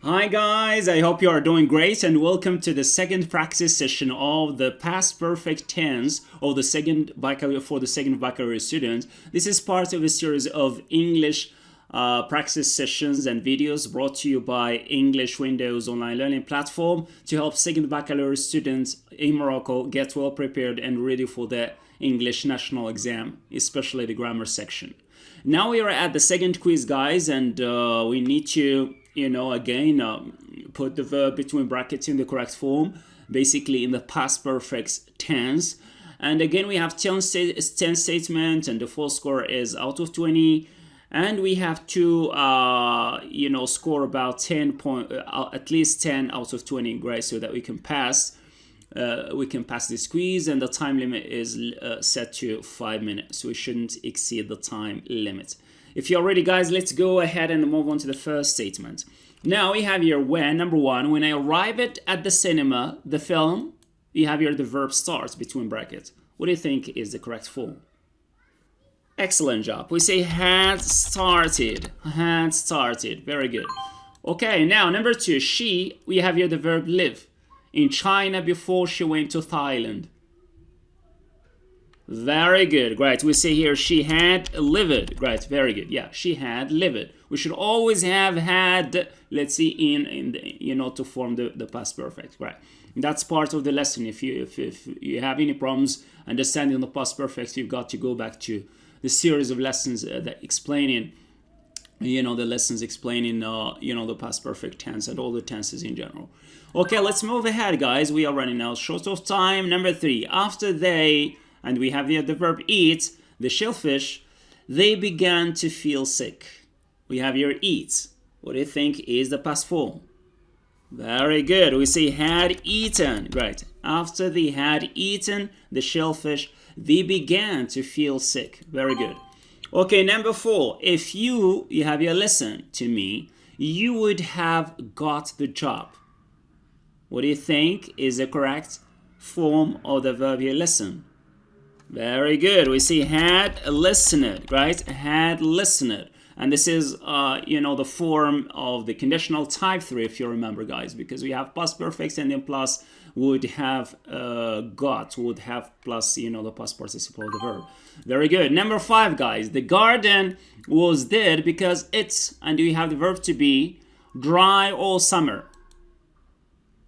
Hi guys, I hope you are doing great and welcome to the second practice session of the past perfect tense of the second baccalaureate students. This is part of a series of English practice sessions and videos brought to you by English Windows online learning platform to help second baccalaureate students in Morocco get well prepared and ready for the English National Exam, especially the grammar section. Now we are at the second quiz, guys, and we need to put the verb between brackets in the correct form, basically in the past perfect tense. And again, we have 10 statements, and the full score is out of 20. And we have to, score about 10 at least 10 out of 20, right? So that we can pass. This quiz, and the time limit is set to 5 minutes. So we shouldn't exceed the time limit. If you're ready, guys, let's go ahead and move on to the first statement. Now we have here when, number one, when I arrive at the cinema, the film, you have here the verb starts between brackets. What do you think is the correct form? Excellent job. We say had started. Had started. Very good. Okay, now number two, she, we have here the verb live in China before she went to Thailand. Very good. Great. We say here she had lived. Great. Very good. Yeah, she had lived. We should always have had, let's see, in the, to form the past perfect. Right. That's part of the lesson. If you have any problems understanding the past perfect, you've got to go back to the series of lessons that explaining, the past perfect tense and all the tenses in general. Okay, let's move ahead, guys. We are running out short of time. Number three, after they, and we have here the verb eat, the shellfish, they began to feel sick. We have here eat. What do you think is the past form? Very good. We say had eaten. Right. After they had eaten the shellfish, they began to feel sick. Very good. Okay, number four. If you have here listen to me, you would have got the job. What do you think is the correct form of the verb here listen? Very good. We see had listened, right? Had listened. And this is, the form of the conditional type 3, if you remember, guys, because we have past perfect and then plus would have got, would have plus, the past participle of the verb. Very good. Number five, guys. The garden was dead because it's, and we have the verb to be, dry all summer.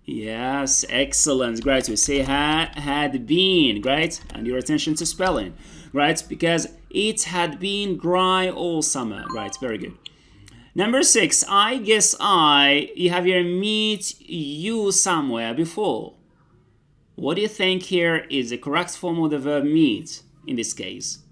Yes, excellent. Great. We say had been, great. And your attention to spelling, right? Because it had been dry all summer, right? Very good. Number six, I guess you have your meet you somewhere before. What do you think here is the correct form of the verb meet in this case?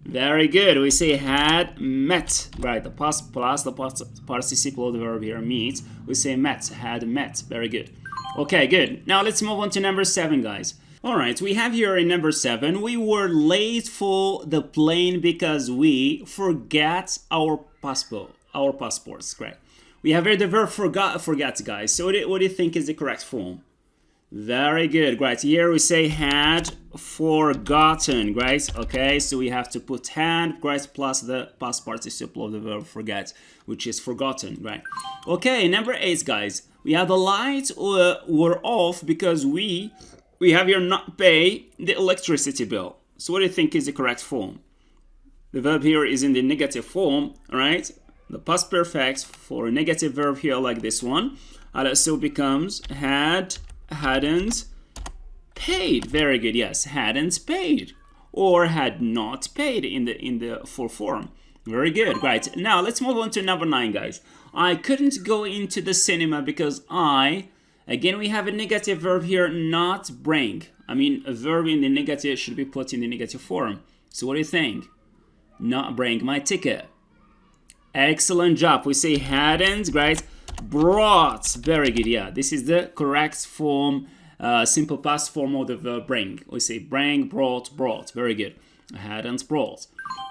Very good. We say had met, right? The past plus the past participle of the verb here, meet. We say met, had met. Very good. Okay, good. Now let's move on to number seven, guys. All right, we have here in number seven, we were late for the plane because we forgot our passports. Great. We have here the verb forget, guys. So what do you think is the correct form? Very good. Great. Here we say had forgotten. Great. Okay, so we have to put had, great, plus the past participle of the verb forget, which is forgotten. Right. Okay, number eight, guys. We have the lights were off because we have here not pay the electricity bill. So what do you think is the correct form? The verb here is in the negative form, right? The past perfect for a negative verb here like this one. So becomes hadn't paid. Very good. Yes, hadn't paid or had not paid in the full form. Very good. Right. Now let's move on to number nine, guys. I couldn't go into the cinema because again, we have a negative verb here, not bring. I mean, a verb in the negative should be put in the negative form. So what do you think? Not bring my ticket. Excellent job. We say hadn't, right? Brought. Very good. Yeah, this is the correct form, simple past form of the verb bring. We say bring, brought. Very good. Hadn't brought.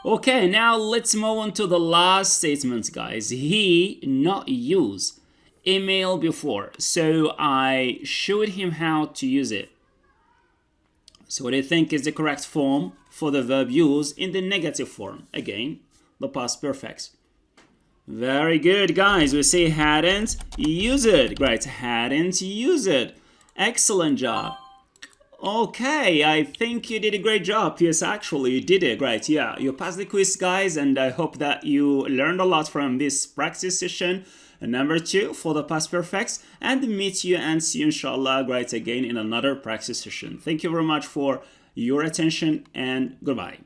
Okay, now let's move on to the last statement, guys. He not use email before, so I showed him how to use it. So what do you think is the correct form for the verb use in the negative form? Again, the past perfect. Very good, guys. We say hadn't used it. Great. Hadn't used it. Excellent job. Okay, I think you did a great job. Yes, actually, you did it. Great. Yeah, you passed the quiz, guys, and I hope that you learned a lot from this practice session. And number 2 for the past perfects, and meet you and see you, inshallah, great, again in another practice session. Thank you very much for your attention, and goodbye.